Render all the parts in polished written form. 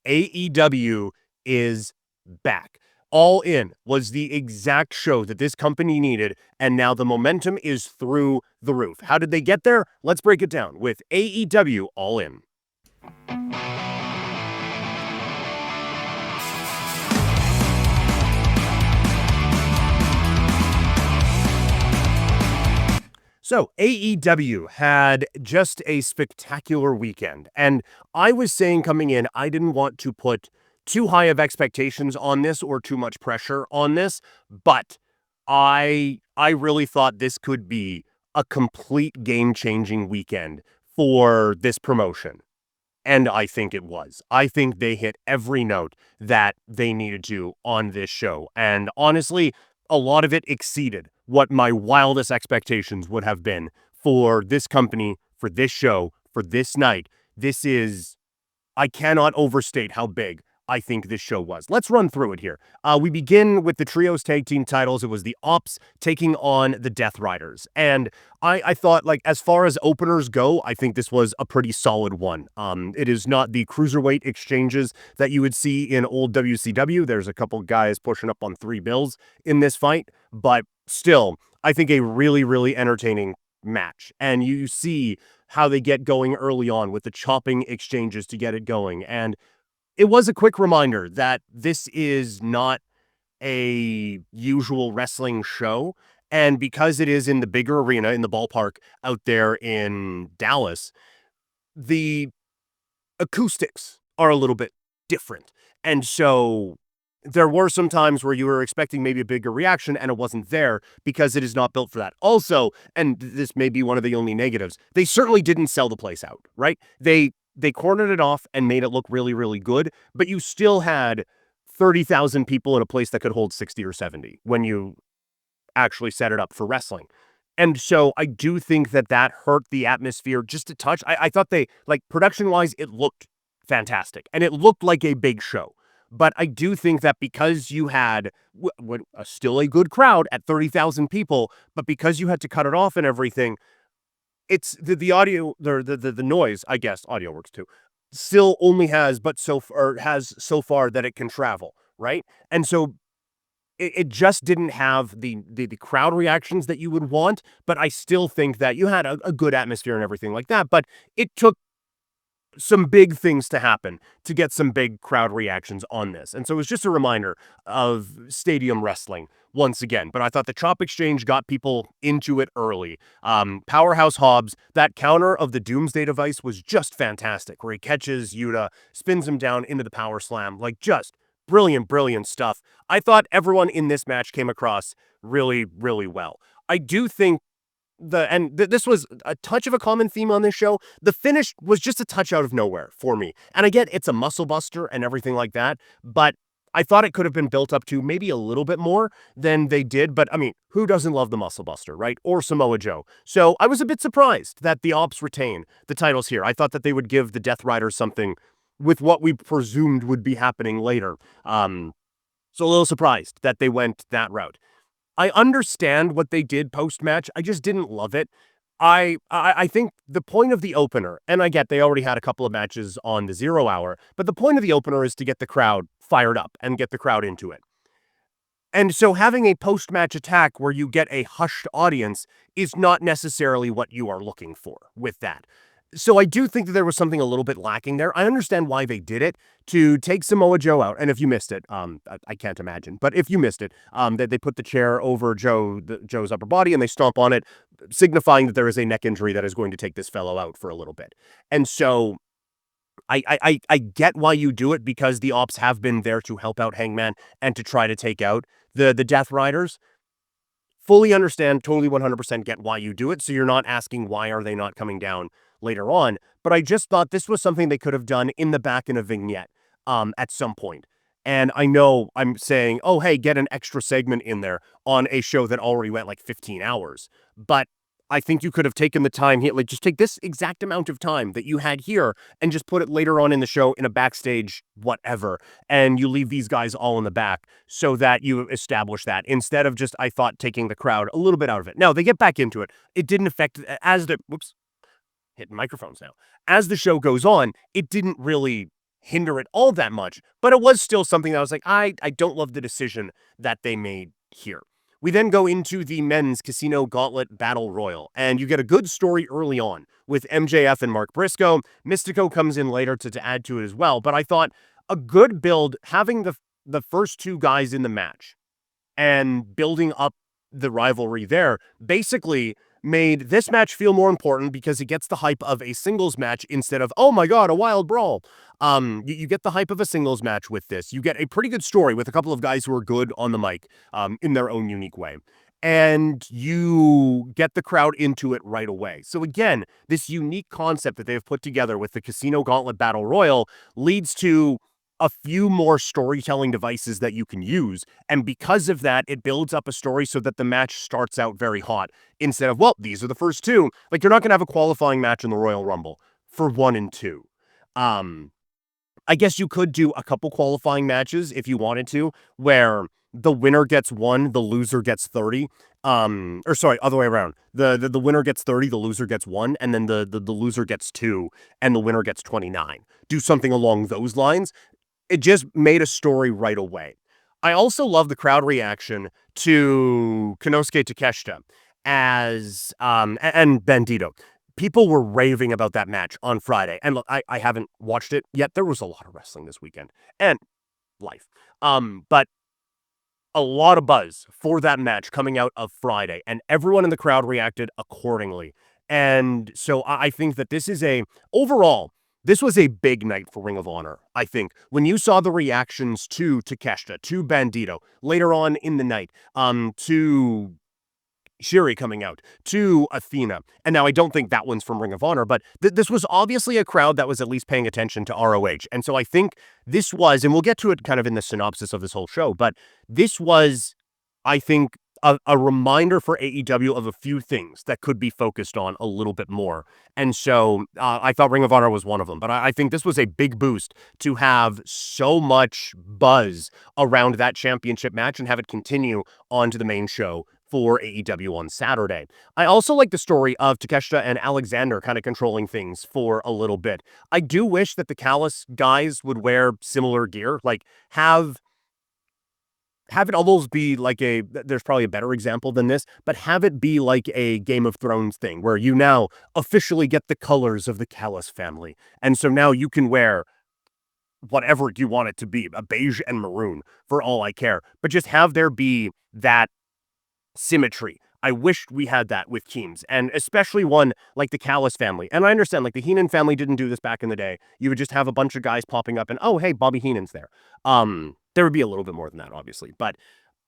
AEW is back. All In was the exact show that this company needed, and now the momentum is through the roof. How did they get there? Let's break it down with AEW All In. So, AEW had just a spectacular weekend, and I was saying coming in, I didn't want to put too high of expectations on this or too much pressure on this, but I really thought this could be a complete game-changing weekend for this promotion. And I think it was. I think they hit every note that they needed to on this show. And honestly, a lot of it exceeded what my wildest expectations would have been for this company, for this show, for this night. I cannot overstate how big I think this show was. Let's run through it here. We begin with the Trios Tag Team titles. It was the Ops taking on the Death Riders. And I thought, like, as far as openers go, I think this was a pretty solid one. It is not the cruiserweight exchanges that you would see in old WCW. There's a couple guys pushing up on 3 bills in this fight, but still, I think a really, really entertaining match. And you see how they get going early on with the chopping exchanges to get it going. And it was a quick reminder that this is not a usual wrestling show. And because it is in the bigger arena, in the ballpark out there in Dallas, the acoustics are a little bit different. And so there were some times where you were expecting maybe a bigger reaction and it wasn't there because it is not built for that. Also, and this may be one of the only negatives, they certainly didn't sell the place out, right? They cornered it off and made it look really, really good, but you still had 30,000 people in a place that could hold 60 or 70 when you actually set it up for wrestling. And so I do think that hurt the atmosphere just a touch. I thought they, like, production-wise, it looked fantastic, and it looked like a big show. But I do think that because you had still a good crowd at 30,000 people, but because you had to cut it off and everything, it's the audio, the noise, I guess, audio works too, still only has so far that it can travel, right? And so it just didn't have the crowd reactions that you would want, but I still think that you had a good atmosphere and everything like that, but it took some big things to happen to get some big crowd reactions on this. And so it was just a reminder of stadium wrestling once again. But I thought the chop exchange got people into it early. Powerhouse Hobbs, that counter of the Doomsday Device was just fantastic, where he catches Yuta, spins him down into the power slam, like just brilliant, brilliant stuff. I thought everyone in this match came across really, really well. I do think this was a touch of a common theme on this show. The finish was just a touch out of nowhere for me. And I get it's a muscle buster and everything like that, but I thought it could have been built up to maybe a little bit more than they did. But I mean, who doesn't love the muscle buster, right? Or Samoa Joe. So I was a bit surprised that the Ops retain the titles here. I thought that they would give the Death Riders something with what we presumed would be happening later. So a little surprised that they went that route. I understand what they did post-match. I just didn't love it. I think the point of the opener, and I get they already had a couple of matches on the 0 hour, but the point of the opener is to get the crowd fired up and get the crowd into it. And so having a post-match attack where you get a hushed audience is not necessarily what you are looking for with that. So I do think that there was something a little bit lacking there. I understand why they did it, to take Samoa Joe out. And if you missed it, I can't imagine, but if you missed it, that they put the chair over Joe's upper body and they stomp on it, signifying that there is a neck injury that is going to take this fellow out for a little bit. And so I get why you do it, because the Ops have been there to help out Hangman and to try to take out the Death Riders. Fully understand, totally 100% get why you do it, so you're not asking why are they not coming down later on. But I just thought this was something they could have done in the back in a vignette at some point. And I know I'm saying, oh, hey, get an extra segment in there on a show that already went like 15 hours. But I think you could have taken the time here, like just take this exact amount of time that you had here and just put it later on in the show in a backstage whatever, and you leave these guys all in the back so that you establish that, instead of just, I thought, taking the crowd a little bit out of it. Now, they get back into it. It didn't affect, hitting microphones now. As the show goes on, it didn't really hinder it all that much, but it was still something that I was like, I don't love the decision that they made here. We then go into the men's Casino Gauntlet Battle Royal, and you get a good story early on with MJF and Mark Briscoe. Mystico comes in later to add to it as well, but I thought a good build, having the first two guys in the match and building up the rivalry there basically made this match feel more important because it gets the hype of a singles match instead of, oh my god, a wild brawl. You get the hype of a singles match with this. You get a pretty good story with a couple of guys who are good on the mic in their own unique way. And you get the crowd into it right away. So again, this unique concept that they've put together with the Casino Gauntlet Battle Royal leads to a few more storytelling devices that you can use. And because of that, it builds up a story so that the match starts out very hot instead of, well, these are the first two. Like, you're not going to have a qualifying match in the Royal Rumble for 1 and 2. I guess you could do a couple qualifying matches if you wanted to, where the winner gets 1, the loser gets 30. Or sorry, other way around. The winner gets 30, the loser gets 1, and then the loser gets 2, and the winner gets 29. Do something along those lines. It just made a story right away. I also love the crowd reaction to Konosuke Takeshita as and Bandito. People were raving about that match on Friday. And look, I haven't watched it yet. There was a lot of wrestling this weekend and life. But a lot of buzz for that match coming out of Friday, and everyone in the crowd reacted accordingly. And so I think that overall, this was a big night for Ring of Honor, I think. When you saw the reactions to Takeshita, to Bandito, later on in the night, to Shiri coming out, to Athena. And now I don't think that one's from Ring of Honor, but this was obviously a crowd that was at least paying attention to ROH. And so I think this was, and we'll get to it kind of in the synopsis of this whole show, but this was, I think, a reminder for AEW of a few things that could be focused on a little bit more. And so I thought Ring of Honor was one of them. But I think this was a big boost to have so much buzz around that championship match and have it continue on to the main show for AEW on Saturday. I also like the story of Takeshita and Alexander kind of controlling things for a little bit. I do wish that the Callis guys would wear similar gear, like have it almost be like there's probably a better example than this, but have it be like a Game of Thrones thing where you now officially get the colors of the Callis family. And so now you can wear whatever you want it to be, a beige and maroon for all I care, but just have there be that symmetry. I wish we had that with teams, and especially one like the Callis family. And I understand, like, the Heenan family didn't do this back in the day. You would just have a bunch of guys popping up and, oh, hey, Bobby Heenan's there. There would be a little bit more than that, obviously. But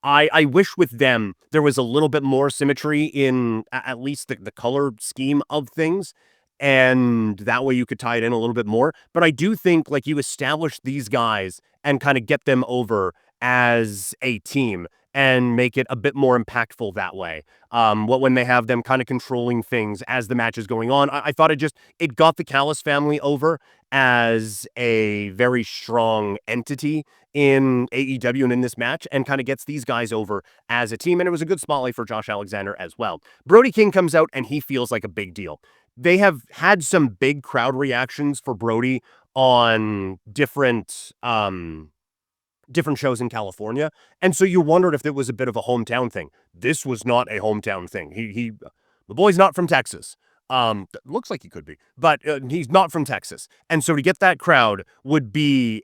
I wish with them there was a little bit more symmetry in at least the color scheme of things. And that way you could tie it in a little bit more. But I do think, like, you establish these guys and kind of get them over as a team and make it a bit more impactful that way. When they have them kind of controlling things as the match is going on, I thought it got the Callis family over as a very strong entity in AEW and in this match, and kind of gets these guys over as a team. And it was a good spotlight for Josh Alexander as well. Brody King comes out and he feels like a big deal. They have had some big crowd reactions for Brody on different shows in California. And so you wondered if it was a bit of a hometown thing. This was not a hometown thing. The boy's not from Texas. Looks like he could be, but he's not from Texas. And so to get that crowd to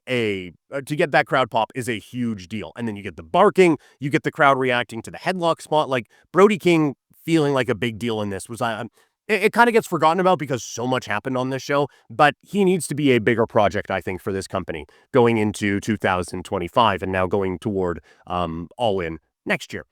get that crowd pop is a huge deal. And then you get the barking, you get the crowd reacting to the headlock spot. Like, Brody King feeling like a big deal in this was, it kind of gets forgotten about because so much happened on this show, but he needs to be a bigger project, I think, for this company going into 2025 and now going toward All In next year.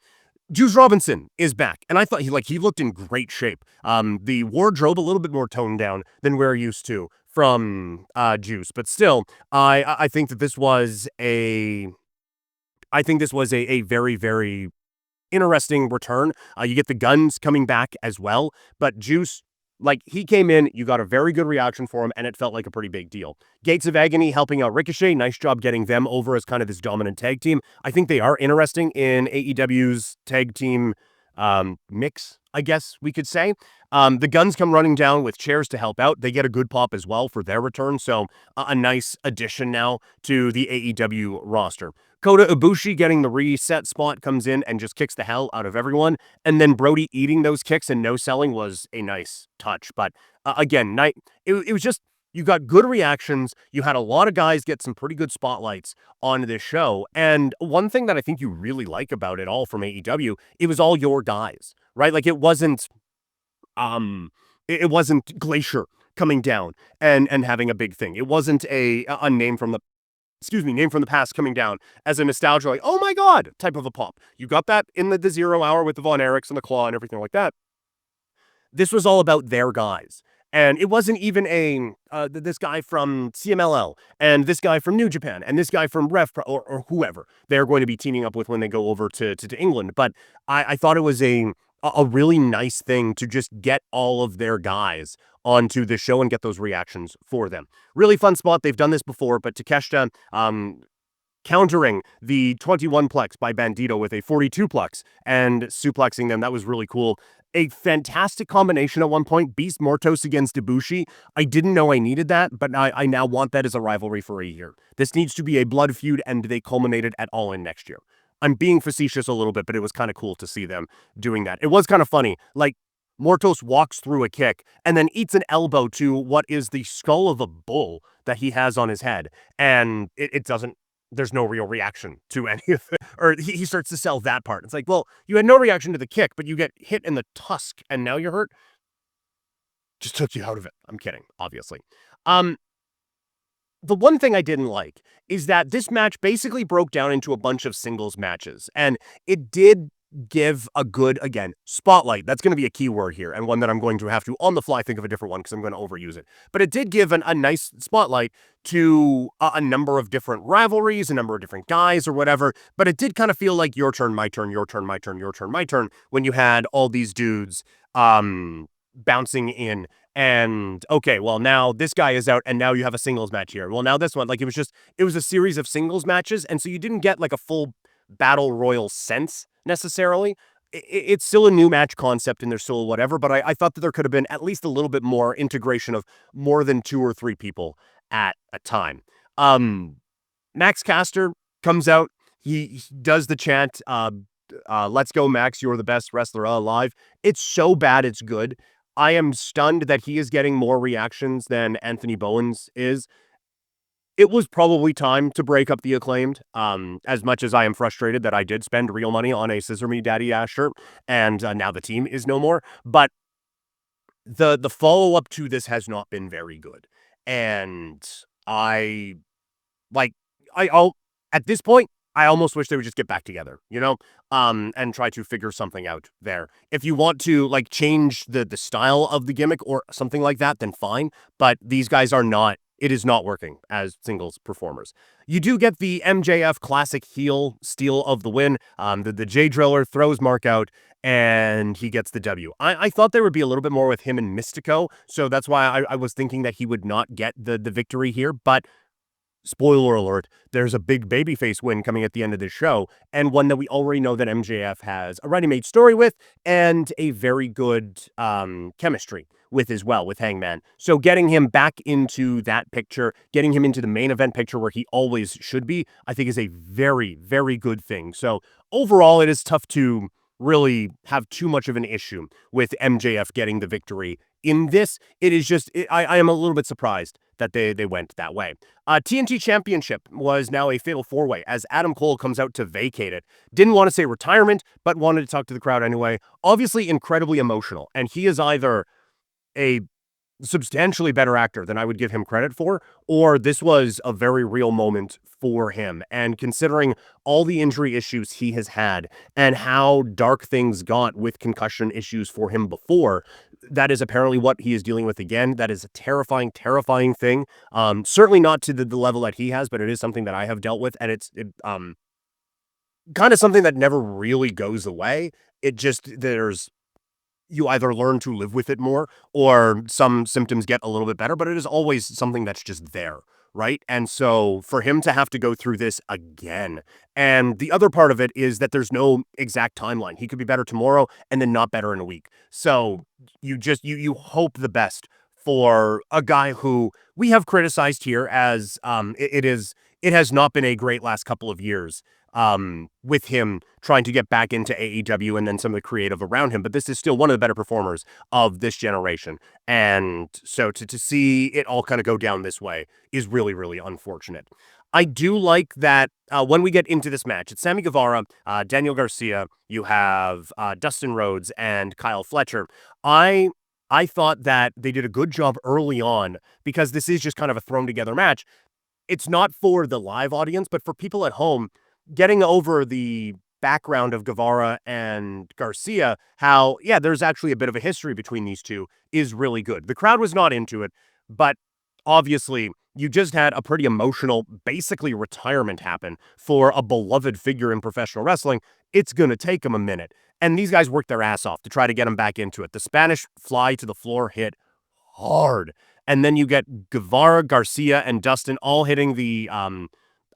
Juice Robinson is back, and I thought he looked in great shape. The wardrobe a little bit more toned down than we're used to from Juice, but still, I think that this was a very, very interesting return. You get the Guns coming back as well, but Juice, like, he came in, you got a very good reaction for him, and it felt like a pretty big deal. Gates of Agony helping out Ricochet. Nice job getting them over as kind of this dominant tag team. I think they are interesting in AEW's tag team mix, I guess we could say. The Guns come running down with chairs to help out. They get a good pop as well for their return, so a nice addition now to the AEW roster. Kota Ibushi getting the reset spot comes in and just kicks the hell out of everyone, and then Brody eating those kicks and no selling was a nice touch. But again, it was just you got good reactions. You had a lot of guys get some pretty good spotlights on this show. And one thing that I think you really like about it all from AEW, it was all your guys, right? Like um it wasn't Glacier coming down and having a big thing. It wasn't a name from the name from the past coming down as a nostalgia, like, oh my God, type of a pop. You got that in the 0 hour with the Von Erichs and the Claw and everything like that. This was all about their guys. And it wasn't even this guy from CMLL and this guy from New Japan and this guy from Ref or whoever they're going to be teaming up with when they go over to England. But I thought it was a really nice thing to just get all of their guys onto the show and get those reactions for them. Really fun spot. They've done this before, but Takeshita, countering the 21 plex by Bandito with a 42 plex and suplexing them. That was really cool. A fantastic combination at one point. Beast Mortos against Ibushi. I didn't know I needed that, but I now want that as a rivalry for a year. This needs to be a blood feud, and they culminated at All In next year. I'm being facetious a little bit, but it was kind of cool to see them doing that. It was kind of funny. Like, Mortos walks through a kick and then eats an elbow to what is the skull of a bull that he has on his head. And it doesn't, there's no real reaction to any of it. Or he starts to sell that part. It's like, well, you had no reaction to the kick, but you get hit in the tusk and now you're hurt. Just took you out of it. I'm kidding, obviously. The one thing I didn't like is that this match basically broke down into a bunch of singles matches, and it did give a good, again, spotlight. That's going to be a key word here, and one that I'm going to have to, on the fly, think of a different one because I'm going to overuse it. But it did give a nice spotlight to a number of different rivalries, a number of different guys or whatever, but it did kind of feel like your turn, my turn, your turn, my turn, your turn, my turn, when you had all these dudes bouncing in. And okay, well, now this guy is out and now you have a singles match here. Well, now this one, like, it was a series of singles matches. And so you didn't get like a full battle royal sense necessarily. It's still a new match concept and there's still whatever, but I thought that there could have been at least a little bit more integration of more than 2 or 3 people at a time. Max Caster comes out. He does the chant, let's go, Max, you're the best wrestler alive. It's so bad, it's good. I am stunned that he is getting more reactions than Anthony Bowens is. It was probably time to break up the Acclaimed, as much as I am frustrated that I did spend real money on a Scissor Me Daddy Ass shirt, and now the team is no more. But the follow-up to this has not been very good. And like, I'll at this point, I almost wish they would just get back together, and try to figure something out there. If you want to, like, change the style of the gimmick or something like that, then fine. But these guys it is not working as singles performers. You do get the MJF classic heel steal of the win. The J Driller throws Mark out and he gets the W. I thought there would be a little bit more with him and Mystico, so that's why I was thinking that he would not get the victory here, but spoiler alert, there's a big babyface win coming at the end of this show, and one that we already know that MJF has a ready-made story with and a very good chemistry with as well, with Hangman. So getting him back into that picture, getting him into the main event picture where he always should be, I think is a very, very good thing. So overall, it is tough to really have too much of an issue with MJF getting the victory. In this, it is just, I am a little bit surprised that they went that way. TNT Championship was now a fatal 4-way as Adam Cole comes out to vacate it. Didn't want to say retirement, but wanted to talk to the crowd anyway. Obviously incredibly emotional, and he is either a substantially better actor than I would give him credit for, or this was a very real moment for him. And considering all the injury issues he has had and how dark things got with concussion issues for him before, that is apparently what he is dealing with again. That is a terrifying, terrifying thing. Certainly not to the level that he has, but it is something that I have dealt with, and it's kind of something that never really goes away. You either learn to live with it more or some symptoms get a little bit better, but it is always something that's just there right? And so for him to have to go through this again, and the other part of it is that there's no exact timeline. He could be better tomorrow and then not better in a week. So you hope the best for a guy who we have criticized here as it has not been a great last couple of years with him trying to get back into AEW and then some of the creative around him. But this is still one of the better performers of this generation. And so to see it all kind of go down this way is really, really unfortunate. I do like that when we get into this match, it's Sammy Guevara, Daniel Garcia, you have Dustin Rhodes, and Kyle Fletcher. I thought that they did a good job early on because this is just kind of a thrown together match. It's not for the live audience, but for people at home, getting over the background of Guevara and Garcia, how, yeah, there's actually a bit of a history between these two is really good. The crowd was not into it, but obviously you just had a pretty emotional, basically retirement happen for a beloved figure in professional wrestling. It's going to take them a minute. And these guys worked their ass off to try to get him back into it. The Spanish fly to the floor hit hard. And then you get Guevara, Garcia, and Dustin all hitting the,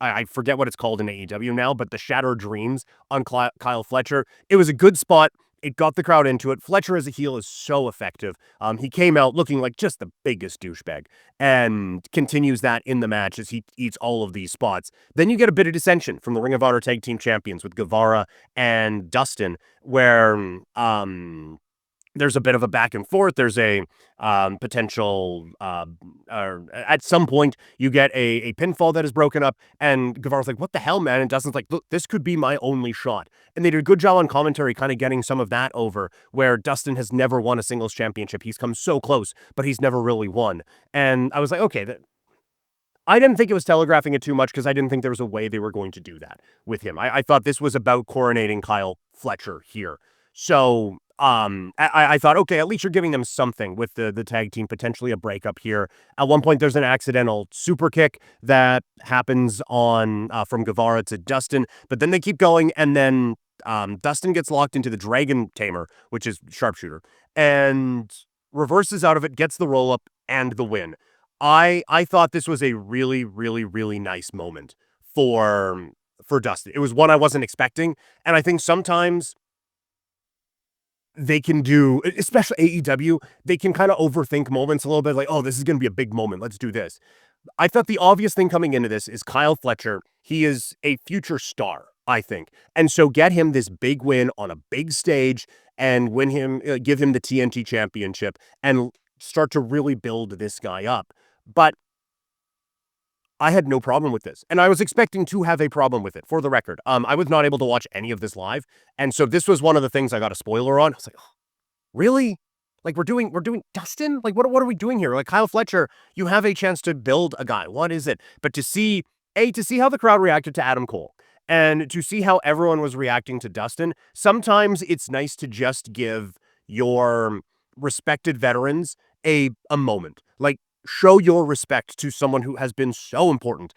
I forget what it's called in AEW now, but the Shattered Dreams on Kyle Fletcher. It was a good spot. It got the crowd into it. Fletcher as a heel is so effective. He came out looking like just the biggest douchebag and continues that in the match as he eats all of these spots. Then you get a bit of dissension from the Ring of Honor Tag Team Champions with Guevara and Dustin, where there's a bit of a back and forth. There's a potential, or at some point, you get a pinfall that is broken up, and Guevara's like, what the hell, man? And Dustin's like, look, this could be my only shot. And they did a good job on commentary kind of getting some of that over, where Dustin has never won a singles championship. He's come so close, but he's never really won. And I was like, okay, I didn't think it was telegraphing it too much because I didn't think there was a way they were going to do that with him. I thought this was about coronating Kyle Fletcher here. So I thought, okay, at least you're giving them something with the tag team, potentially a breakup here. At one point, there's an accidental super kick that happens on from Guevara to Dustin, but then they keep going, and then Dustin gets locked into the Dragon Tamer, which is sharpshooter, and reverses out of it, gets the roll up and the win. I thought this was a really, really, really nice moment for Dustin. It was one I wasn't expecting, and I think sometimes they can do, especially AEW, they can kind of overthink moments a little bit, like, oh, this is going to be a big moment. Let's do this. I thought the obvious thing coming into this is Kyle Fletcher. He is a future star, I think. And so get him this big win on a big stage and win him, give him the TNT championship and start to really build this guy up. But I had no problem with this, and I was expecting to have a problem with it, for the record. I was not able to watch any of this live, and so this was one of the things I got a spoiler on. I was like, oh, really? Like, we're doing Dustin? Like, what are we doing here? Like, Kyle Fletcher, you have a chance to build a guy. What is it? But to see how the crowd reacted to Adam Cole, and to see how everyone was reacting to Dustin, sometimes it's nice to just give your respected veterans a moment. Like, show your respect to someone who has been so important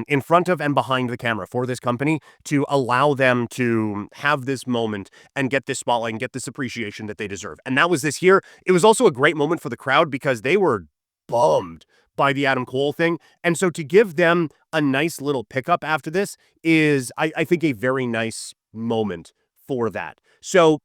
in front of and behind the camera for this company, to allow them to have this moment and get this spotlight and get this appreciation that they deserve. And that was this here. It was also a great moment for the crowd because they were bummed by the Adam Cole thing. And so to give them a nice little pickup after this is, I think, a very nice moment for that. So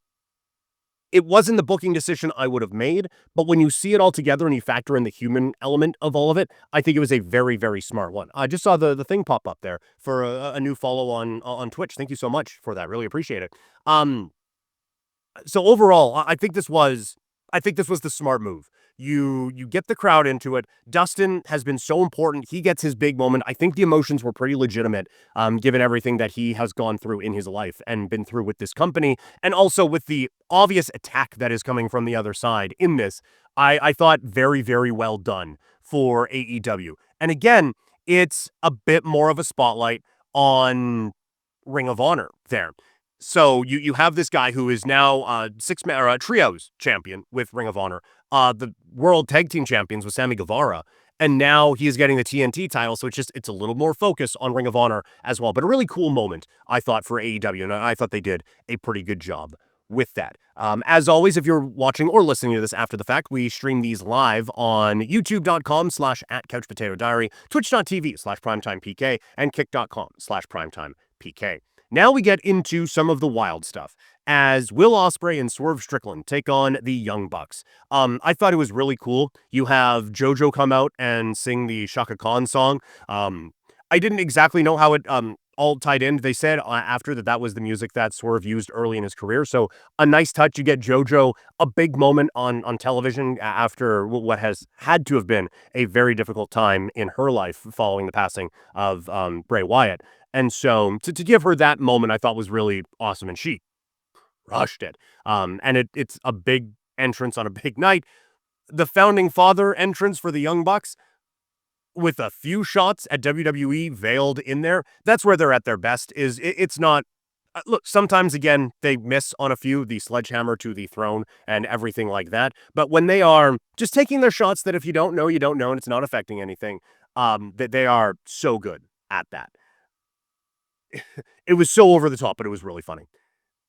it wasn't the booking decision I would have made, but when you see it all together and you factor in the human element of all of it, I think it was a very, very smart one. I just saw the thing pop up there for a new follow on Twitch. Thank you so much for that. Really appreciate it. So overall, I think this was the smart move. You get the crowd into it. Dustin has been so important. He gets his big moment. I think the emotions were pretty legitimate, given everything that he has gone through in his life and been through with this company, and also with the obvious attack that is coming from the other side in this. I thought very, very well done for AEW. And again, it's a bit more of a spotlight on Ring of Honor there. So you have this guy who is now six-man or trios champion with Ring of Honor, the World Tag Team Champions with Sammy Guevara, and now he is getting the TNT title. So it's a little more focus on Ring of Honor as well. But a really cool moment, I thought, for AEW, and I thought they did a pretty good job with that. As always, if you're watching or listening to this after the fact, we stream these live on youtube.com/@CouchPotatoDiary, twitch.tv/primetimepk, and kick.com/primetimepk. Now we get into some of the wild stuff, as Will Ospreay and Swerve Strickland take on the Young Bucks. I thought it was really cool. You have JoJo come out and sing the Shaka Khan song. I didn't exactly know how it all tied in. They said after that was the music that Swerve used early in his career. So a nice touch. You get JoJo, a big moment on television after what has had to have been a very difficult time in her life following the passing of Bray Wyatt. And so to give her that moment, I thought was really awesome. And she crushed it. And it's a big entrance on a big night. The founding father entrance for the Young Bucks, with a few shots at WWE veiled in there, that's where they're at their best. It's not, look, sometimes again they miss on a few, the sledgehammer to the throne and everything like that, but when they are just taking their shots that if you don't know, you don't know, and it's not affecting anything, that they are so good at that. It was so over the top, but it was really funny.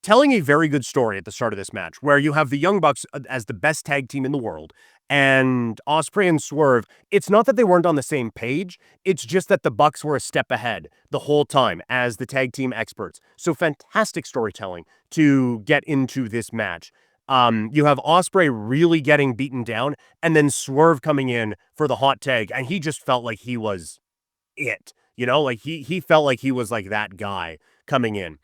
Telling a very good story at the start of this match, where you have the Young Bucks as the best tag team in the world, and Ospreay and Swerve. It's not that they weren't on the same page, it's just that the Bucks were a step ahead the whole time as the tag team experts. So fantastic storytelling to get into this match. You have Ospreay really getting beaten down, and then Swerve coming in for the hot tag, and he just felt like he was it. You know, like he felt like he was like that guy coming in.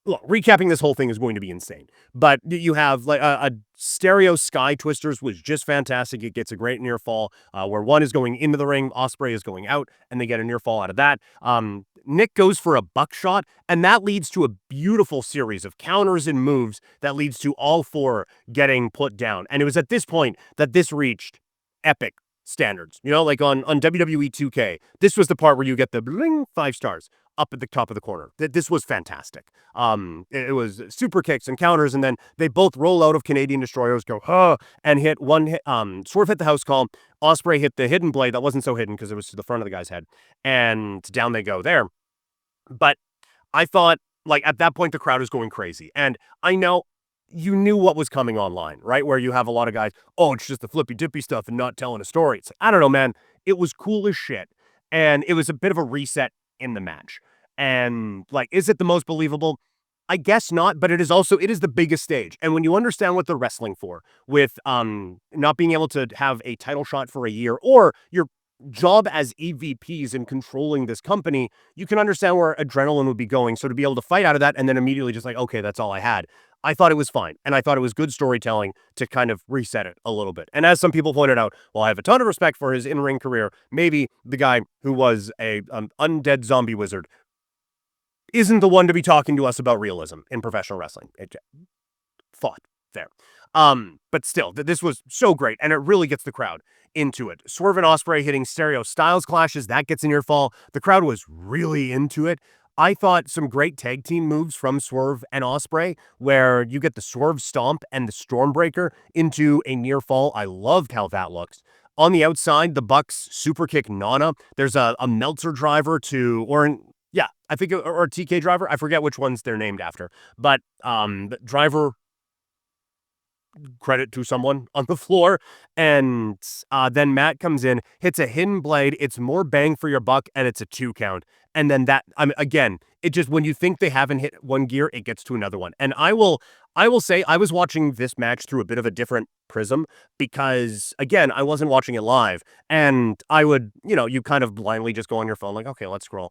Look, recapping this whole thing is going to be insane, but you have like a stereo sky twisters was just fantastic. It gets a great near fall where one is going into the ring, Ospreay is going out, and they get a near fall out of that. Nick goes for a buckshot, and that leads to a beautiful series of counters and moves that leads to all four getting put down. And it was at this point that this reached epic standards. You know, like on WWE 2K, this was the part where you get the bling 5 stars up at the top of the corner. This was fantastic. It was super kicks and counters, and then they both roll out of Canadian destroyers, go, huh, and hit one hit. Swerve hit the house call. Ospreay hit the hidden blade that wasn't so hidden because it was to the front of the guy's head, and down they go there. But I thought, like, at that point, the crowd is going crazy, and I know you knew what was coming online, right? Where you have a lot of guys, oh, it's just the flippy dippy stuff and not telling a story. It's like, I don't know, man. It was cool as shit, and it was a bit of a reset in the match. And like, is it the most believable? I guess not, but it is the biggest stage. And when you understand what they're wrestling for, with not being able to have a title shot for a year, or your job as EVPs in controlling this company, you can understand where adrenaline would be going. So to be able to fight out of that and then immediately just like, okay, that's all I had. I thought it was fine. And I thought it was good storytelling to kind of reset it a little bit. And as some people pointed out, well, I have a ton of respect for his in-ring career. Maybe the guy who was a undead zombie wizard isn't the one to be talking to us about realism in professional wrestling. Thought there. But still, this was so great, and it really gets the crowd into it. Swerve and Ospreay hitting stereo styles clashes, that gets in your fall. The crowd was really into it. I thought some great tag team moves from Swerve and Ospreay, where you get the Swerve Stomp and the Stormbreaker into a near fall. I loved how that looked. On the outside, the Bucks super kick Nana. There's a Meltzer driver to, yeah, I think, or a TK driver. I forget which ones they're named after, but the driver, credit to someone on the floor, and then Matt comes in, hits a hidden blade. It's more bang for your buck, and it's a 2 count. And then that, again, it just, when you think they haven't hit one gear, it gets to another one. And I will say I was watching this match through a bit of a different prism because, again, I wasn't watching it live, and I would, you kind of blindly just go on your phone like, okay, let's scroll.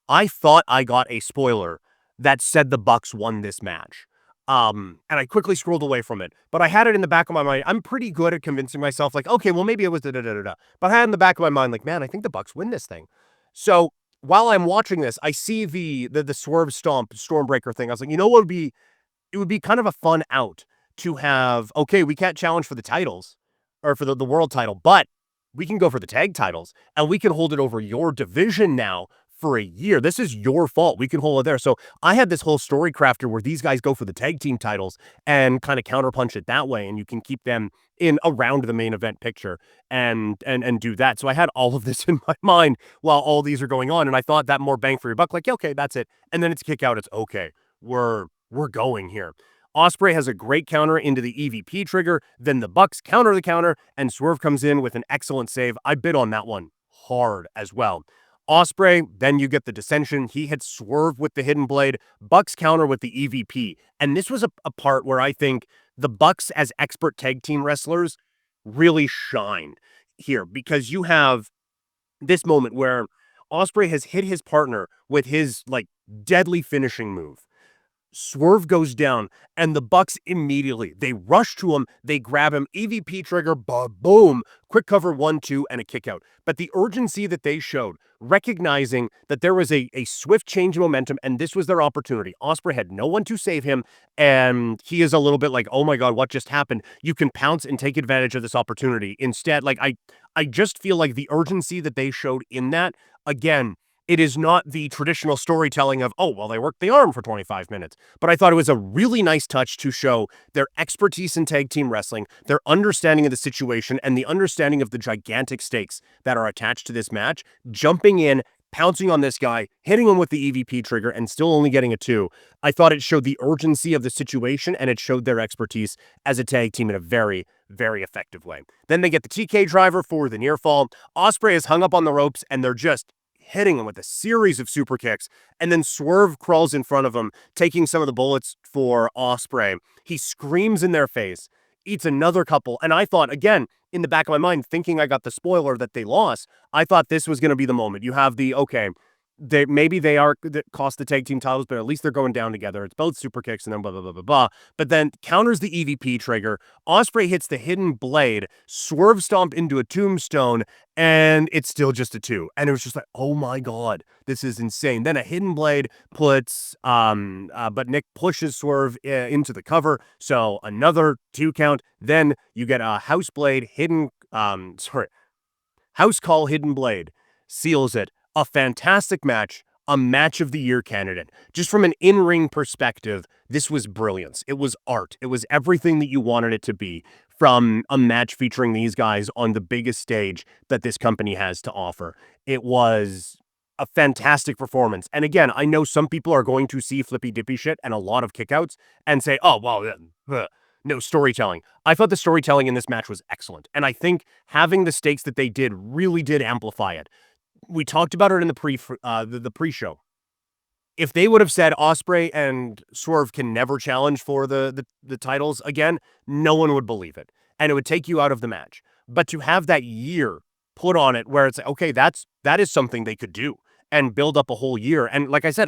I thought I got a spoiler that said the Bucks won this match. And I quickly scrolled away from it, but I had it in the back of my mind. I'm pretty good at convincing myself, like, okay, well, maybe it was da-da-da-da-da. But I had in the back of my mind, like, man, I think the Bucks win this thing. So while I'm watching this, I see the Swerve Stomp Stormbreaker thing. I was like, you know what it would be kind of a fun out to have, okay, we can't challenge for the titles or for the world title, but we can go for the tag titles and we can hold it over your division now for a year. This is your fault. We can hold it there. So I had this whole story crafter where these guys go for the tag team titles and kind of counterpunch it that way. And you can keep them in around the main event picture and do that. So I had all of this in my mind while all these are going on. And I thought that more bang for your buck, like, okay, that's it. And then it's kick out. It's okay. We're we're going here. Ospreay has a great counter into the EVP trigger, then the Bucks counter the counter, and Swerve comes in with an excellent save. I bid on that one hard as well. Ospreay, then you get the dissension. He hits Swerve with the hidden blade, Bucks counter with the EVP. And this was a part where I think the Bucks as expert tag team wrestlers really shined here because you have this moment where Ospreay has hit his partner with his like deadly finishing move. Swerve goes down, and the Bucks immediately, they rush to him, they grab him, EVP trigger, boom, quick cover 1-2, and a kick out. But the urgency that they showed, recognizing that there was a swift change in momentum, and this was their opportunity. Ospreay had no one to save him, and he is a little bit like, oh my God, what just happened? You can pounce and take advantage of this opportunity. Instead, like I just feel like the urgency that they showed in that, again, it is not the traditional storytelling of, oh, well, they worked the arm for 25 minutes. But I thought it was a really nice touch to show their expertise in tag team wrestling, their understanding of the situation, and the understanding of the gigantic stakes that are attached to this match, jumping in, pouncing on this guy, hitting him with the EVP trigger, and still only getting a 2. I thought it showed the urgency of the situation, and it showed their expertise as a tag team in a very, very effective way. Then they get the TK driver for the near fall. Ospreay is hung up on the ropes, and they're just hitting him with a series of super kicks, and then Swerve crawls in front of him, taking some of the bullets for Ospreay. He screams in their face, eats another couple, and I thought, again, in the back of my mind, thinking I got the spoiler that they lost, I thought this was going to be the moment. You have the, okay, maybe they are that cost the tag team titles, but at least they're going down together. It's both super kicks and then blah, blah, blah, blah, blah. But then counters the EVP trigger. Ospreay hits the hidden blade, Swerve stomp into a tombstone, and it's still just a 2. And it was just like, oh my God, this is insane. Then a hidden blade puts, but Nick pushes Swerve into the cover. So another 2 count. Then you get a house blade, house call hidden blade, seals it. A fantastic match, a match of the year candidate. Just from an in-ring perspective, this was brilliance. It was art. It was everything that you wanted it to be from a match featuring these guys on the biggest stage that this company has to offer. It was a fantastic performance. And again, I know some people are going to see flippy dippy shit and a lot of kickouts and say, oh, well, no storytelling. I thought the storytelling in this match was excellent. And I think having the stakes that they did really did amplify it. We talked about it in the pre-show. If they would have said Ospreay and Swerve can never challenge for the titles again, no one would believe it, and it would take you out of the match. But to have that year put on it, where it's like, okay, that is something they could do and build up a whole year. And like I said,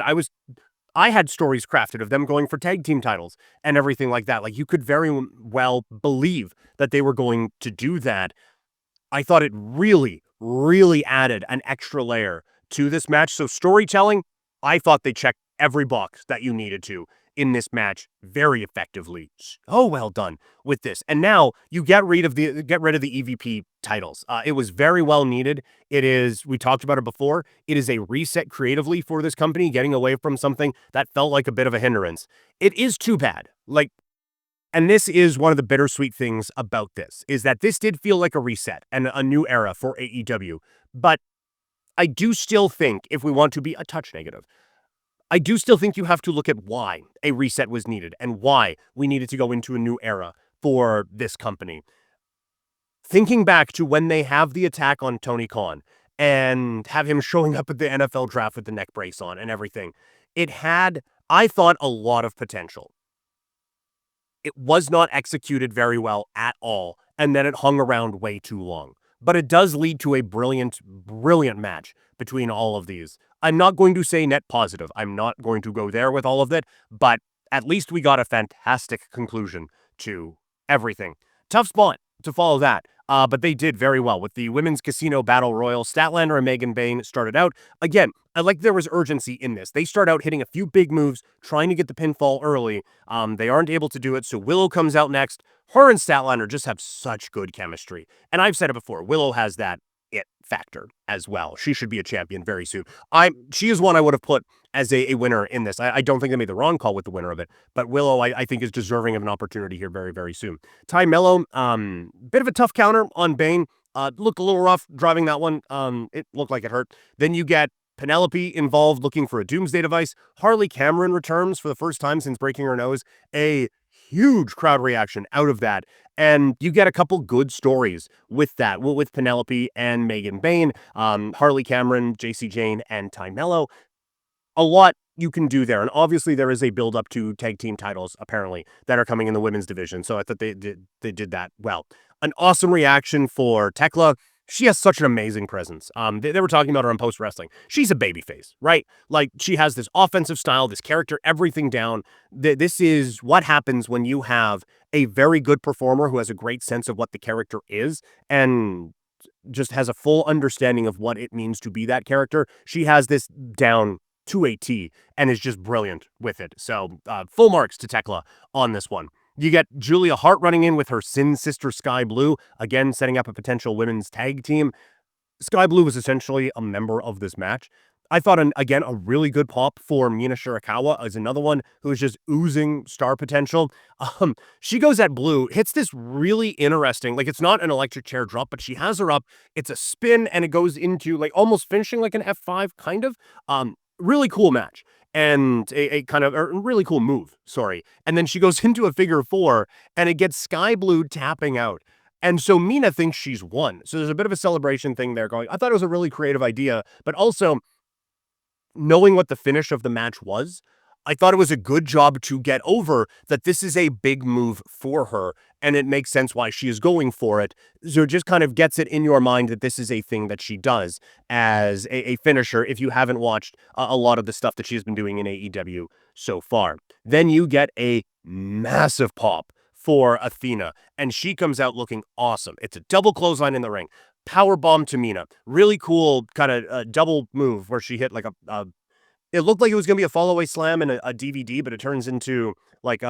I had stories crafted of them going for tag team titles and everything like that. Like you could very well believe that they were going to do that. I thought it really, really added an extra layer to this match. So storytelling, I thought they checked every box that you needed to in this match very effectively. So well done with this. And now you get rid of the EVP titles. It was very well needed. It is, we talked about it before, it is a reset creatively for this company, getting away from something that felt like a bit of a hindrance. It is too bad. And this is one of the bittersweet things about this, is that this did feel like a reset and a new era for AEW. But I do still think, if we want to be a touch negative, I do still think you have to look at why a reset was needed and why we needed to go into a new era for this company. Thinking back to when they have the attack on Tony Khan and have him showing up at the NFL draft with the neck brace on and everything, it had, I thought, a lot of potential. It was not executed very well at all, and then it hung around way too long. But it does lead to a brilliant, brilliant match between all of these. I'm not going to say net positive. I'm not going to go there with all of it, but at least we got a fantastic conclusion to everything. Tough spot to follow that. But they did very well with the Women's Casino Battle Royal. Statlander and Megan Bayne started out. Again, I like there was urgency in this. They start out hitting a few big moves, trying to get the pinfall early. They aren't able to do it, so Willow comes out next. Her and Statlander just have such good chemistry. And I've said it before, Willow has that it factor as well. She should be a champion very soon. She is one I would have put as a winner in this. I don't think they made the wrong call with the winner of it, but Willow, I think, is deserving of an opportunity here very, very soon. Ty Mello, bit of a tough counter on Bane. Looked a little rough driving that one. It looked like it hurt. Then you get Penelope involved looking for a doomsday device. Harley Cameron returns for the first time since breaking her nose. A huge crowd reaction out of that. And you get a couple good stories with that, with Penelope and Megan Bain, Harley Cameron, JC Jane, and Ty Mello. A lot you can do there. And obviously there is a build up to tag team titles, apparently, that are coming in the women's division. So I thought they did that well. An awesome reaction for Tekla. She has such an amazing presence. They were talking about her on Post Wrestling. She's a babyface, right? Like, she has this offensive style, this character, everything down. This is what happens when you have a very good performer who has a great sense of what the character is and just has a full understanding of what it means to be that character. She has this down to a T and is just brilliant with it. So full marks to Tekla on this one. You get Julia Hart running in with her Sin sister Sky Blue, again setting up a potential women's tag team. Sky Blue was essentially a member of this match. I thought, again, a really good pop for Mina Shirakawa as another one who is just oozing star potential. She goes at Blue, hits this really interesting, like, it's not an electric chair drop, but she has her up. It's a spin, and it goes into, like, almost finishing like an F5, kind of. Really cool match. And a kind of, or really cool move, sorry. And then she goes into a figure four, and it gets Sky Blue tapping out. And so Mina thinks she's won. So there's a bit of a celebration thing there going. I thought it was a really creative idea, but also knowing what the finish of the match was, I thought it was a good job to get over that this is a big move for her, and it makes sense why she is going for it. So it just kind of gets it in your mind that this is a thing that she does as a finisher if you haven't watched a lot of the stuff that she's been doing in AEW so far. Then you get a massive pop for Athena, and she comes out looking awesome. It's a double clothesline in the ring. Power bomb to Mina. Really cool kind of double move where she hit like a it looked like it was going to be a fall away slam and a DVD, but it turns into like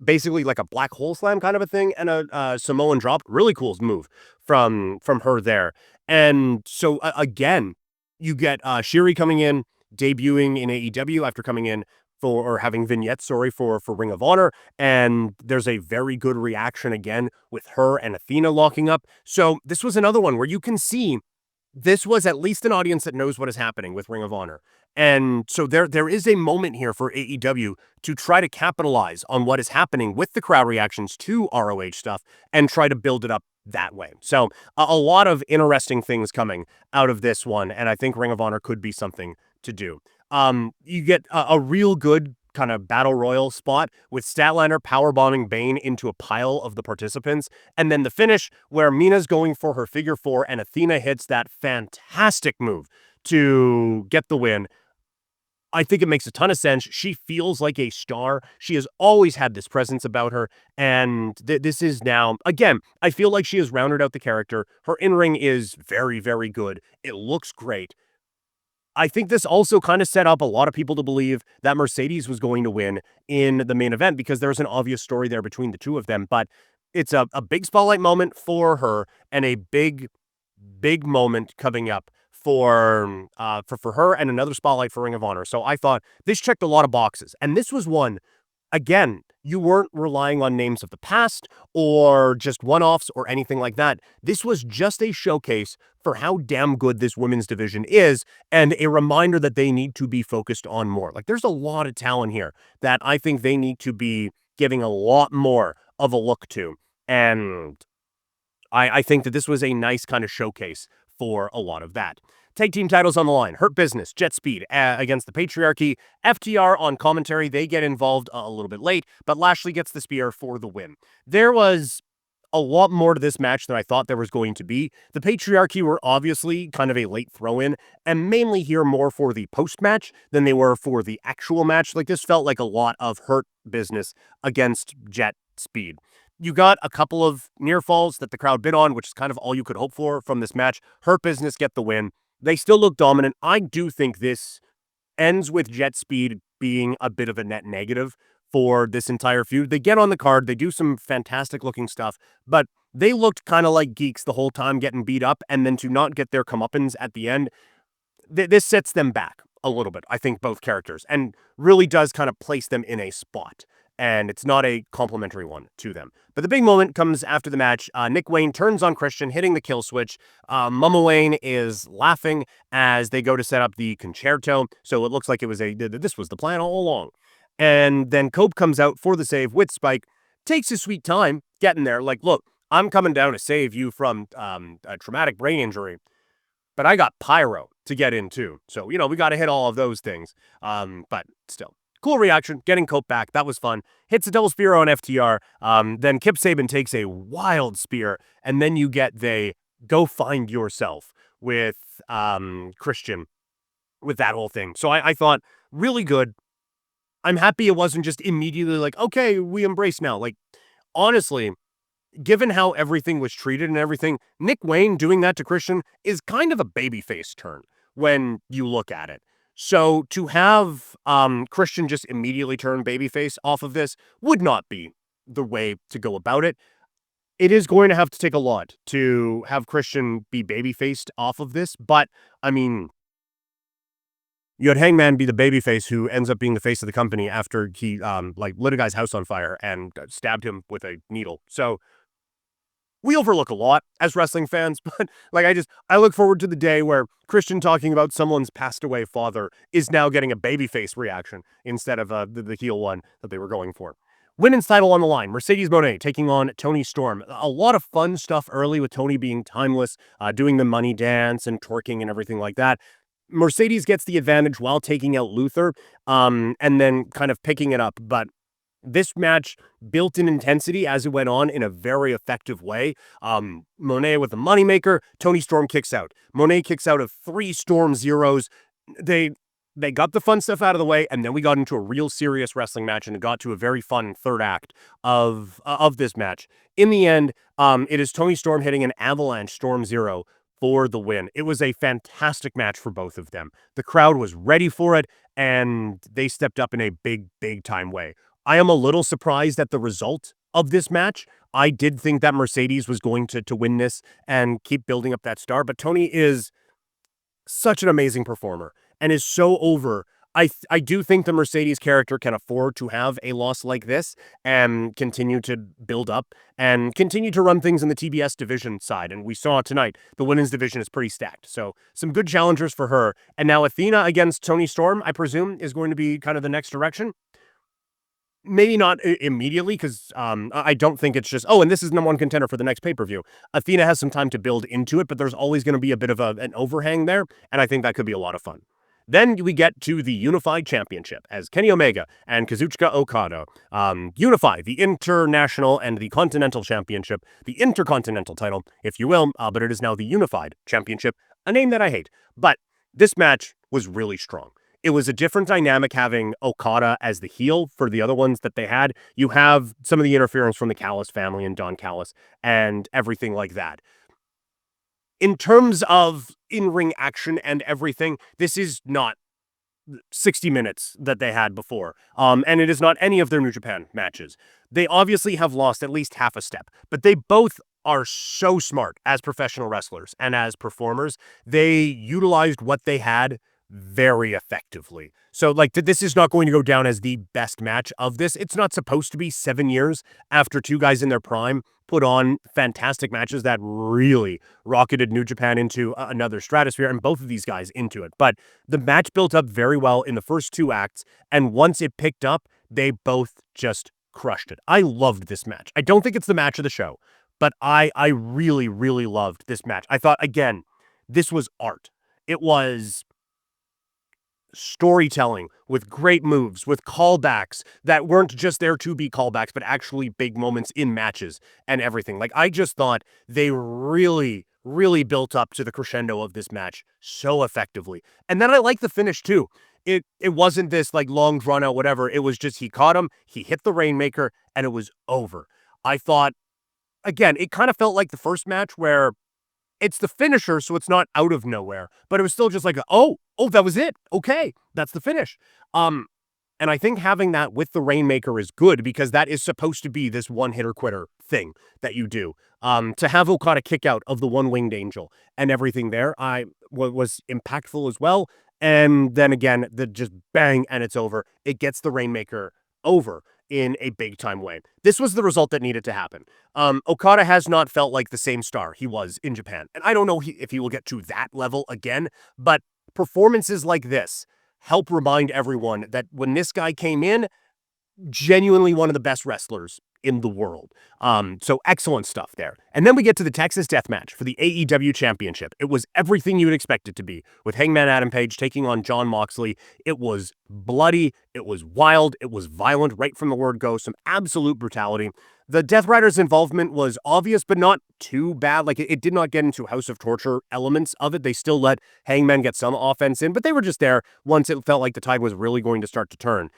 basically like a black hole slam kind of a thing and a Samoan drop. Really cool move from her there. And so again, you get Shiri coming in, debuting in AEW after coming in or having vignettes, for Ring of Honor. And there's a very good reaction again with her and Athena locking up. So this was another one where you can see this was at least an audience that knows what is happening with Ring of Honor. And so there is a moment here for AEW to try to capitalize on what is happening with the crowd reactions to ROH stuff and try to build it up that way. So a lot of interesting things coming out of this one, and I think Ring of Honor could be something to do. You get a real good kind of battle royal spot with Statlander powerbombing Bane into a pile of the participants. And then the finish where Mina's going for her figure four and Athena hits that fantastic move to get the win. I think it makes a ton of sense. She feels like a star. She has always had this presence about her. And this is now, again, I feel like she has rounded out the character. Her in-ring is very, very good. It looks great. I think this also kind of set up a lot of people to believe that Mercedes was going to win in the main event because there's an obvious story there between the two of them. But it's a big spotlight moment for her and a big, big moment coming up for her and another spotlight for Ring of Honor. So I thought this checked a lot of boxes. And this was one, again, you weren't relying on names of the past or just one-offs or anything like that. This was just a showcase for how damn good this women's division is and a reminder that they need to be focused on more. Like, there's a lot of talent here that I think they need to be giving a lot more of a look to. And I think that this was a nice kind of showcase for a lot of that. Tag team titles on the line. Hurt Business, Jet Speed against the Patriarchy. FTR on commentary. They get involved a little bit late, but Lashley gets the spear for the win. There was a lot more to this match than I thought there was going to be. The Patriarchy were obviously kind of a late throw-in and mainly here more for the post-match than they were for the actual match. Like, this felt like a lot of Hurt Business against Jet Speed. You got a couple of near falls that the crowd bid on, which is kind of all you could hope for from this match. Hurt Business get the win. They still look dominant. I do think this ends with Jet Speed being a bit of a net negative for this entire feud. They get on the card. They do some fantastic looking stuff, but they looked kind of like geeks the whole time getting beat up, and then to not get their comeuppance at the end, this sets them back a little bit, I think, both characters, and really does kind of place them in a spot. and it's not a complimentary one to them. But the big moment comes after the match. Nick Wayne turns on Christian, hitting the kill switch. Mama Wayne is laughing as they go to set up the concerto, so it looks like this was the plan all along. And then Cope comes out for the save with Spike, takes his sweet time getting there. Like, look, I'm coming down to save you from a traumatic brain injury, but I got pyro to get in too. So, we got to hit all of those things. But still, cool reaction, getting Cope back. That was fun. Hits a double spear on FTR. Then Kip Sabian takes a wild spear, and then you get the go find yourself with Christian with that whole thing. So I thought really good. I'm happy it wasn't just immediately like, okay, we embrace now. Like, honestly, given how everything was treated and everything, Nick Wayne doing that to Christian is kind of a babyface turn when you look at it. So to have Christian just immediately turn babyface off of this would not be the way to go about it. It is going to have to take a lot to have Christian be babyfaced off of this, but I mean, you had Hangman be the babyface who ends up being the face of the company after he lit a guy's house on fire and stabbed him with a needle. So we overlook a lot as wrestling fans, but I look forward to the day where Christian talking about someone's passed away father is now getting a babyface reaction instead of the heel one that they were going for. Women's title on the line. Mercedes Moné taking on Toni Storm. A lot of fun stuff early with Toni being timeless, doing the money dance and twerking and everything like that. Mercedes gets the advantage while taking out Luther, and then kind of picking it up. But this match built in intensity as it went on in a very effective way. Moné with the moneymaker, Toni Storm kicks out. Moné kicks out of 3 Storm Zeros. They got the fun stuff out of the way, and then we got into a real serious wrestling match, and it got to a very fun third act of this match. In the end, it is Toni Storm hitting an avalanche Storm Zero for the win. It was a fantastic match for both of them. The crowd was ready for it, and they stepped up in a big, big time way. I am a little surprised at the result of this match. I did think that Mercedes was going to win this and keep building up that star, but Toni is such an amazing performer and is so over. I do think the Mercedes character can afford to have a loss like this and continue to build up and continue to run things in the TBS division side. And we saw tonight the women's division is pretty stacked. So some good challengers for her. And now Athena against Toni Storm, I presume, is going to be kind of the next direction. Maybe not immediately, because I don't think it's just, and this is number one contender for the next pay-per-view. Athena has some time to build into it, but there's always going to be a bit of an overhang there, and I think that could be a lot of fun. Then we get to the Unified Championship as Kenny Omega and Kazuchika Okada unify the International and the Continental Championship, the Intercontinental title, if you will, but it is now the Unified Championship, a name that I hate. But this match was really strong. It was a different dynamic having Okada as the heel for the other ones that they had. You have some of the interference from the Callis family and Don Callis and everything like that. In terms of in-ring action and everything, this is not 60 minutes that they had before. And it is not any of their New Japan matches. They obviously have lost at least half a step, but they both are so smart as professional wrestlers and as performers. They utilized what they had very effectively. So this is not going to go down as the best match of this. It's not supposed to be 7 years after two guys in their prime put on fantastic matches that really rocketed New Japan into another stratosphere and both of these guys into it. But the match built up very well in the first 2 acts. And once it picked up, they both just crushed it. I loved this match. I don't think it's the match of the show, but I really, really loved this match. I thought, again, this was art. It was storytelling with great moves, with callbacks that weren't just there to be callbacks, but actually big moments in matches and everything. I just thought they really, really built up to the crescendo of this match so effectively. And then I like the finish too. It wasn't this long drawn out whatever. It was just he caught him, he hit the Rainmaker, and it was over. I thought, again, it kind of felt like the first match where it's the finisher, so it's not out of nowhere, but it was still just oh, that was it. Okay, that's the finish. And I think having that with the Rainmaker is good because that is supposed to be this one-hitter quitter thing that you do. To have Okada kick out of the One-Winged Angel and everything there, was impactful as well. And then again, the just bang and it's over. It gets the Rainmaker over. in a big-time way. This was the result that needed to happen. Okada has not felt like the same star he was in Japan. And I don't know if he will get to that level again, but performances like this help remind everyone that when this guy came in, genuinely one of the best wrestlers in the world. So excellent stuff there. And then we get to the Texas Death Match for the AEW Championship. It was everything you would expect it to be, with Hangman Adam Page taking on Jon Moxley. It was bloody, it was wild, it was violent right from the word go, some absolute brutality. The Death Riders' involvement was obvious, but not too bad. Like, it did not get into House of Torture elements of it. They still let Hangman get some offense in, but they were just there once it felt like the tide was really going to start to turn.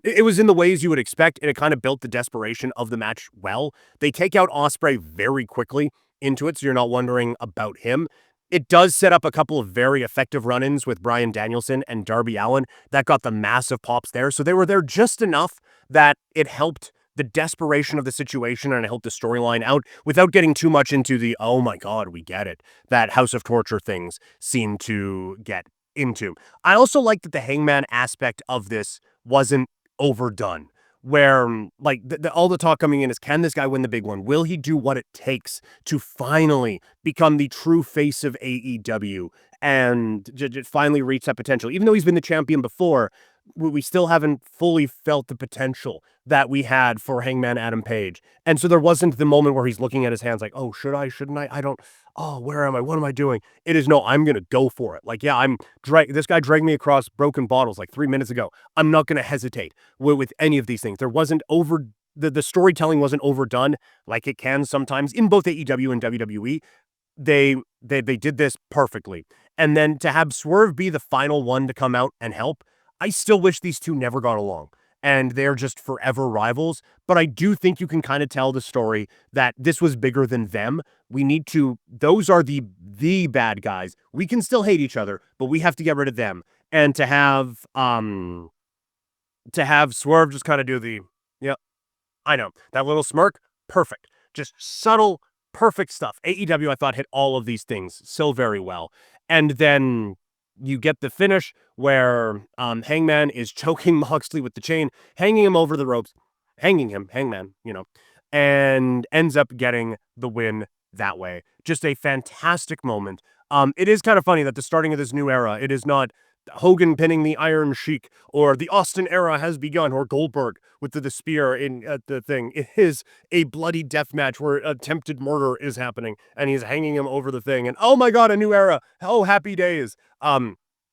It was in the ways you would expect, and it kind of built the desperation of the match well. They take out Ospreay very quickly into it, so you're not wondering about him. It does set up a couple of very effective run-ins with Bryan Danielson and Darby Allin. That got the massive pops there, so they were there just enough that it helped the desperation of the situation and it helped the storyline out without getting too much into the, oh my God, we get it, that House of Torture things seem to get into. I also like that the Hangman aspect of this wasn't overdone, where like all the talk coming in is, can this guy win the big one? Will he do what it takes to finally become the true face of AEW and finally reach that potential? Even though he's been the champion before, we still haven't fully felt the potential that we had for Hangman Adam Page. And so there wasn't the moment where he's looking at his hands like, oh, should I, shouldn't I don't, oh, where am I? What am I doing? It is, no, I'm going to go for it. Like, yeah, this guy dragged me across broken bottles like 3 minutes ago. I'm not going to hesitate with any of these things. There wasn't the storytelling wasn't overdone like it can sometimes in both AEW and WWE. They did this perfectly. And then to have Swerve be the final one to come out and help, I still wish these two never got along and they're just forever rivals. But I do think you can kind of tell the story that this was bigger than them. Those are the bad guys. We can still hate each other, but we have to get rid of them. And to have Swerve just kind of do yeah, I know, that little smirk, perfect. Just subtle, perfect stuff. AEW, I thought, hit all of these things so very well. And then you get the finish where Hangman is choking Moxley with the chain, hanging him over the ropes, Hangman, and ends up getting the win that way. Just a fantastic moment. It is kind of funny that the starting of this new era, it is not Hogan pinning the Iron Sheik, or the Austin era has begun, or Goldberg with the spear in the thing. It is a bloody death match where attempted murder is happening, and he's hanging him over the thing, and oh my God, a new era. Oh, happy days.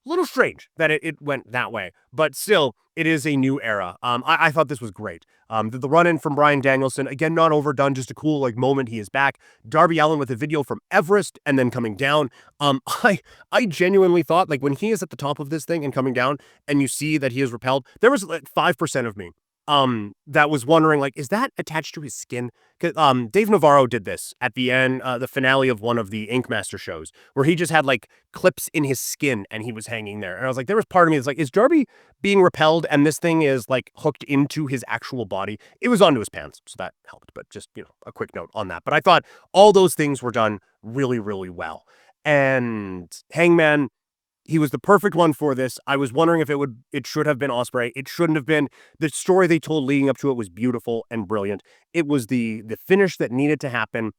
Little strange that it went that way, but still, it is a new era. I thought this was great. The run-in from Bryan Danielson, again, not overdone, just a cool moment he is back. Darby Allin with a video from Everest and then coming down. I genuinely thought, like, when he is at the top of this thing and coming down and you see that he is repelled, there was like 5% of me that was wondering, like, is that attached to his skin? Dave Navarro did this at the end, the finale of one of the Ink Master shows, where he just had like clips in his skin and he was hanging there. And I was like, there was part of me that's like, is Darby being repelled and this thing is like hooked into his actual body? It was onto his pants, so that helped. But just, a quick note on that. But I thought all those things were done really, really well. And Hangman, he was the perfect one for this. I was wondering if it should have been Ospreay. It shouldn't have been. The story they told leading up to it was beautiful and brilliant. It was the finish that needed to happen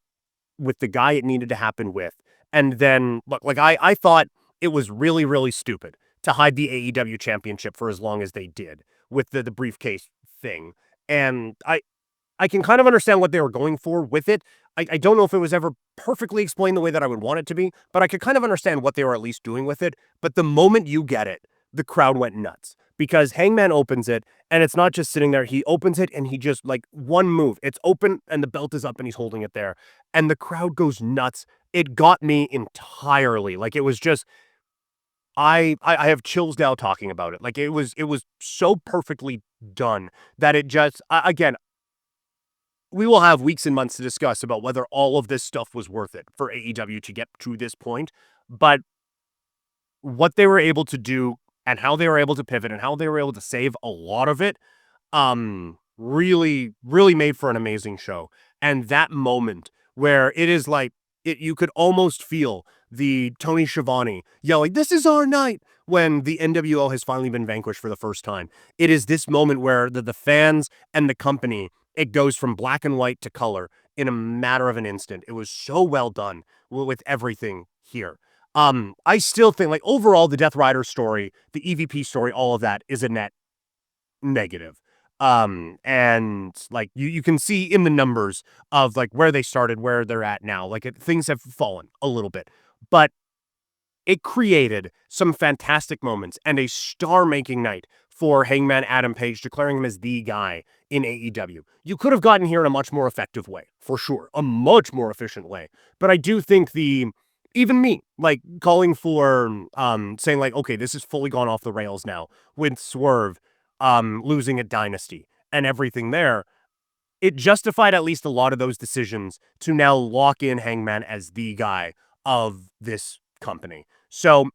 with the guy it needed to happen with. And then, look, like I thought it was really, really stupid to hide the AEW championship for as long as they did with the briefcase thing. And I can kind of understand what they were going for with it. I don't know if it was ever perfectly explained the way that I would want it to be, but I could kind of understand what they were at least doing with it. But the moment you get it, the crowd went nuts because Hangman opens it and it's not just sitting there. He opens it and he just, like, one move, it's open and the belt is up and he's holding it there and the crowd goes nuts. It got me entirely. Like, it was just, I have chills now talking about it. Like, it was so perfectly done that it just, again, we will have weeks and months to discuss about whether all of this stuff was worth it for AEW to get to this point. But what they were able to do and how they were able to pivot and how they were able to save a lot of it, really, really made for an amazing show. And that moment where it is like, you could almost feel the Tony Schiavone yelling, "This is our night," when the NWO has finally been vanquished for the first time. It is this moment where the fans and the company, it goes from black and white to color in a matter of an instant. It was so well done with everything here. I still think, like, overall, the Death Rider story, the EVP story, all of that is a net negative. And like you can see in the numbers of like where they started, where they're at now, like things have fallen a little bit, but it created some fantastic moments and a star-making night for Hangman Adam Page, declaring him as the guy in AEW. You could have gotten here in a much more effective way, for sure, a much more efficient way. But I do think even me, like calling for, saying like, okay, this has fully gone off the rails now with Swerve, losing at Dynasty and everything there. It justified at least a lot of those decisions to now lock in Hangman as the guy of this company. So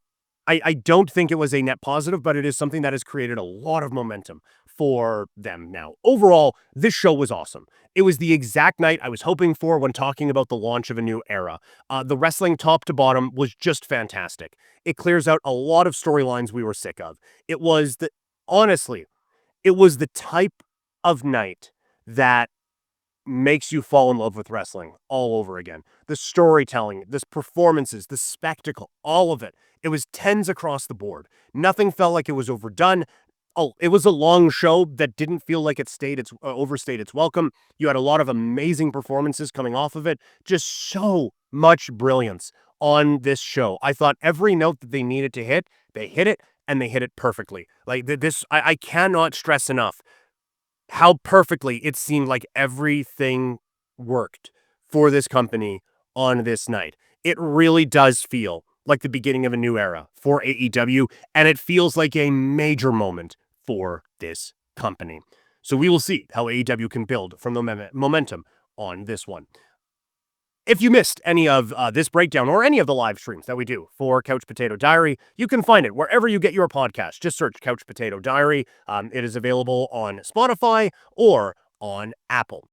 I don't think it was a net positive, but it is something that has created a lot of momentum for them now. Overall, this show was awesome. It was the exact night I was hoping for when talking about the launch of a new era. The wrestling top to bottom was just fantastic. It clears out a lot of storylines we were sick of. Honestly, it was the type of night that makes you fall in love with wrestling all over again. The storytelling, the performances, the spectacle, all of it. It was tens across the board. Nothing felt like it was overdone. Oh, it was a long show that didn't feel like it overstayed its welcome. You had a lot of amazing performances coming off of it. Just so much brilliance on this show. I thought every note that they needed to hit, they hit it, and they hit it perfectly. Like this, I cannot stress enough how perfectly it seemed like everything worked for this company on this night. It really does feel like the beginning of a new era for AEW, and it feels like a major moment for this company. So we will see how AEW can build from the momentum on this one. If you missed any of this breakdown or any of the live streams that we do for Couch Potato Diary, you can find it wherever you get your podcast. Just search Couch Potato Diary. It is available on Spotify or on Apple.